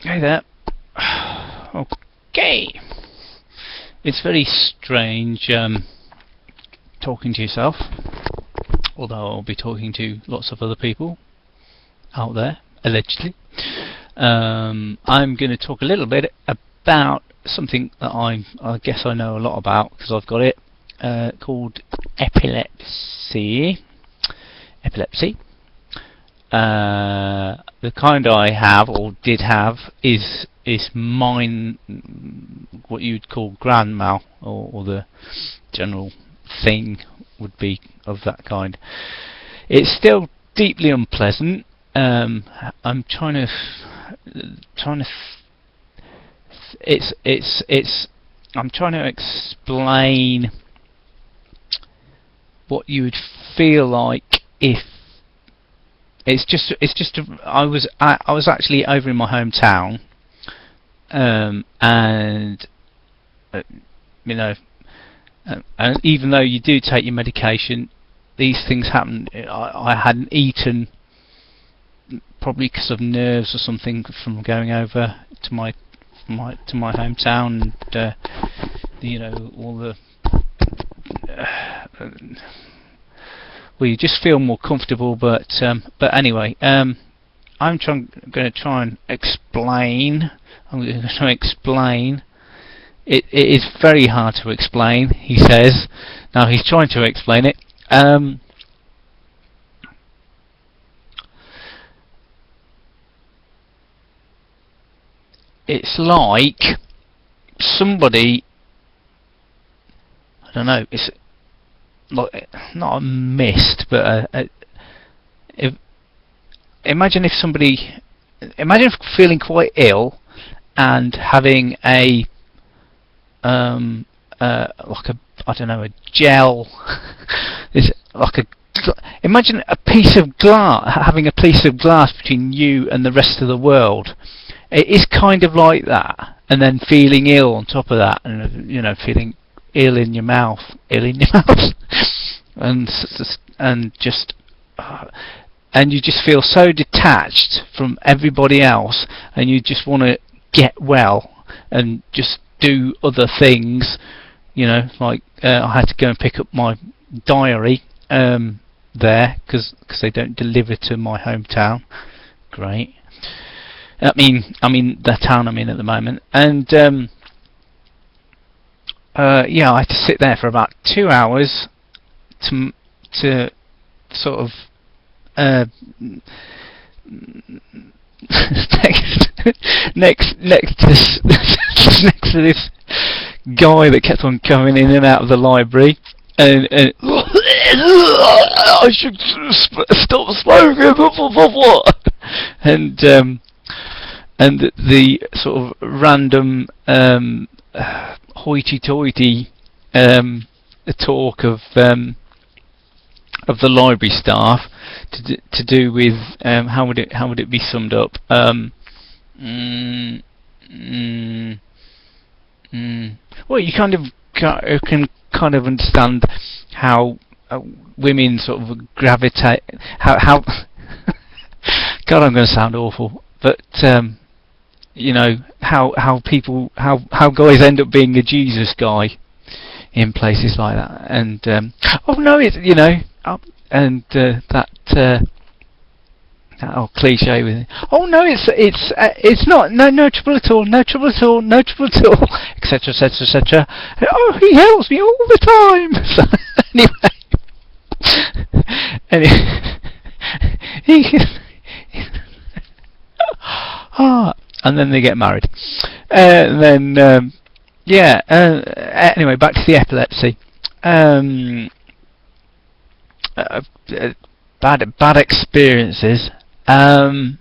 Hey there. Okay. It's very strange talking to yourself, although I'll be talking to lots of other people out there, allegedly. I'm going to talk a little bit about something that I guess I know a lot about because I've got it, called epilepsy. The kind I have or did have is mine, what you'd call grand mal, or the general thing would be of that kind. It's still deeply unpleasant. I'm trying to explain what you would feel like if I was actually over in my hometown, and and even though you do take your medication, these things happen. I hadn't eaten, probably because of nerves or something, from going over to my hometown, and all the well, you just feel more comfortable, but anyway, I'm going to try and explain. I'm going to explain. It is very hard to explain, he says. Now he's trying to explain it. It's like somebody, I don't know, it's like not a mist, but imagine if feeling quite ill and having a like a, I don't know, a gel. It's like imagine a piece of glass, having a piece of glass between you and the rest of the world. It is kind of like that, and then feeling ill on top of that, and feeling ill in your mouth, and you just feel so detached from everybody else, and you just want to get well and just do other things. Like I had to go and pick up my diary there because they don't deliver to my hometown. Great. I mean the town I'm in at the moment, and yeah, I had to sit there for about 2 hours to sort of next to this guy that kept on coming in and out of the library, and I should stop smoking, and the sort of random hoity-toity talk of the library staff to do with how would it be summed up? Well, you kind of can kind of understand how women sort of gravitate. How God, I'm going to sound awful, but how guys end up being a Jesus guy in places like that, and oh no, it's and that old cliche with it. Oh no, it's not, no trouble at all, no trouble at all, no trouble at all, etc., etc., etc. Oh, he helps me all the time. So anyway, and then they get married, and then yeah. Anyway, back to the epilepsy. Bad experiences. One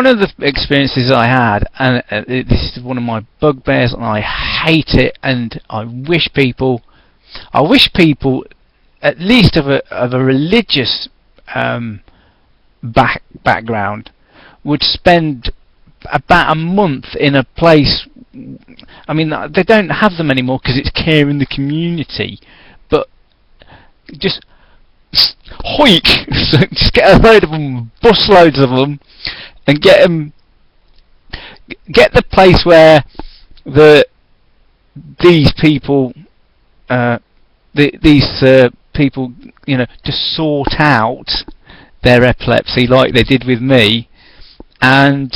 of the experiences I had, and this is one of my bugbears, and I hate it, and I wish people, at least of a religious background, would spend about a month in a place. I mean, they don't have them anymore because it's care in the community, but just hoik, just get a load of them, bus loads of them, and get them, get the place where these people, people, to sort out their epilepsy like they did with me, and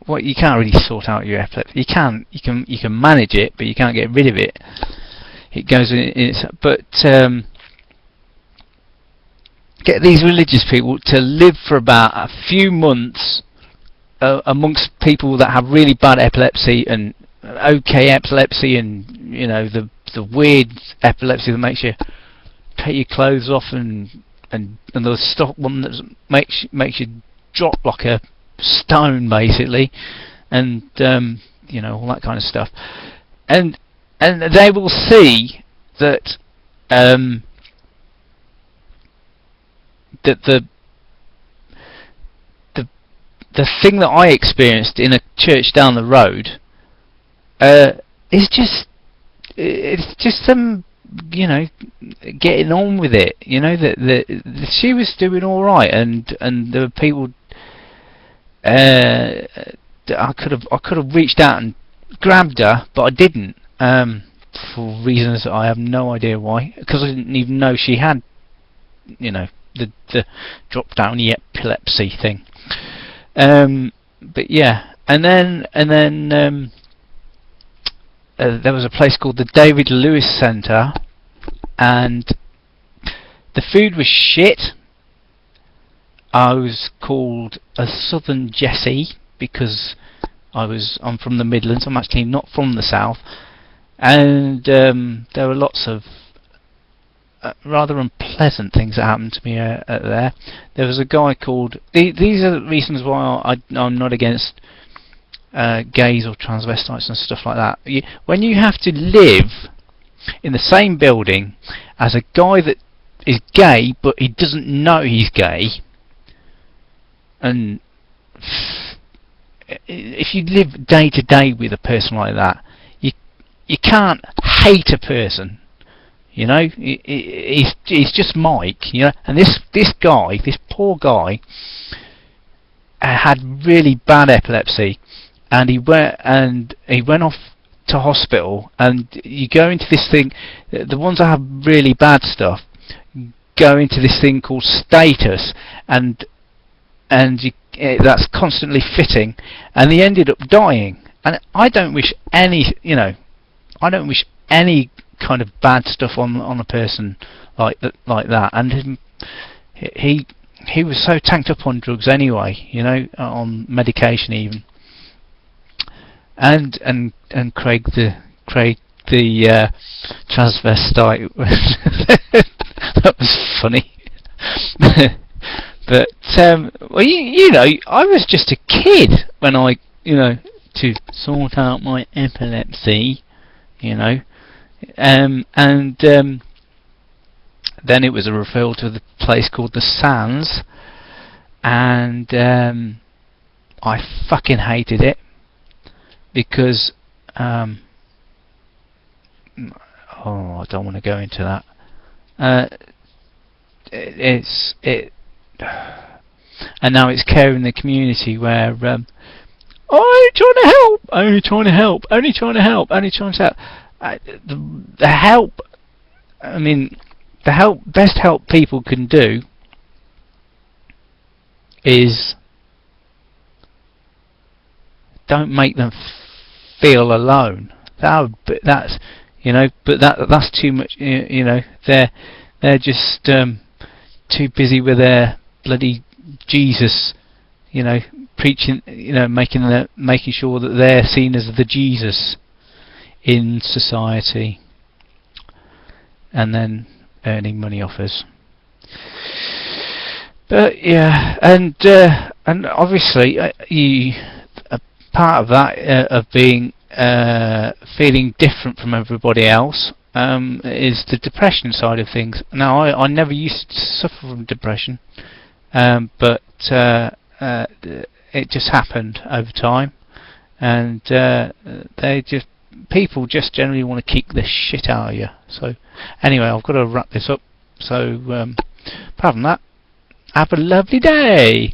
well, you can't really sort out your epilepsy. You can manage it, but you can't get rid of it. It goes in but get these religious people to live for about a few months amongst people that have really bad epilepsy and okay epilepsy, and the weird epilepsy that makes you take your clothes off, and the stock one that makes you drop like a stone basically, and all that kind of stuff, and they will see that that the thing that I experienced in a church down the road is just them getting on with it. That she was doing all right, and there were people. I could have reached out and grabbed her, but I didn't, for reasons that I have no idea why, because I didn't even know she had the drop down epilepsy thing. But yeah, and then there was a place called the David Lewis Centre, and the food was shit. I was called a Southern Jessie because I'm from the Midlands. I'm actually not from the South, and there were lots of rather unpleasant things that happened to me there. There was a guy called. These are the reasons why I'm not against gays or transvestites and stuff like that. When you have to live in the same building as a guy that is gay but he doesn't know he's gay, and if you live day to day with a person like that, you can't hate a person. He's just Mike. And this guy, this poor guy, had really bad epilepsy, and he went off to hospital. And you go into this thing. The ones that have really bad stuff go into this thing called status, and that's constantly fitting, and he ended up dying. And I don't wish any kind of bad stuff on a person like that. And he was so tanked up on drugs anyway, on medication even. And Craig the transvestite, that was funny. But well, I was just a kid when I to sort out my epilepsy, and then it was a referral to the place called the Sands, and I fucking hated it because I don't want to go into that. And now it's caring the community where only trying to help, only trying to help, only trying to help, only trying to help. The help, I mean, the best help people can do is don't make them feel alone. That's too much. They're just too busy with their bloody Jesus, preaching, making sure that they're seen as the Jesus in society, and then earning money off us. But yeah, and obviously a part of that of being feeling different from everybody else is the depression side of things. Now I never used to suffer from depression, but it just happened over time, and people just generally want to kick the shit out of you. So anyway, I've got to wrap this up. So apart from that, Have a lovely day.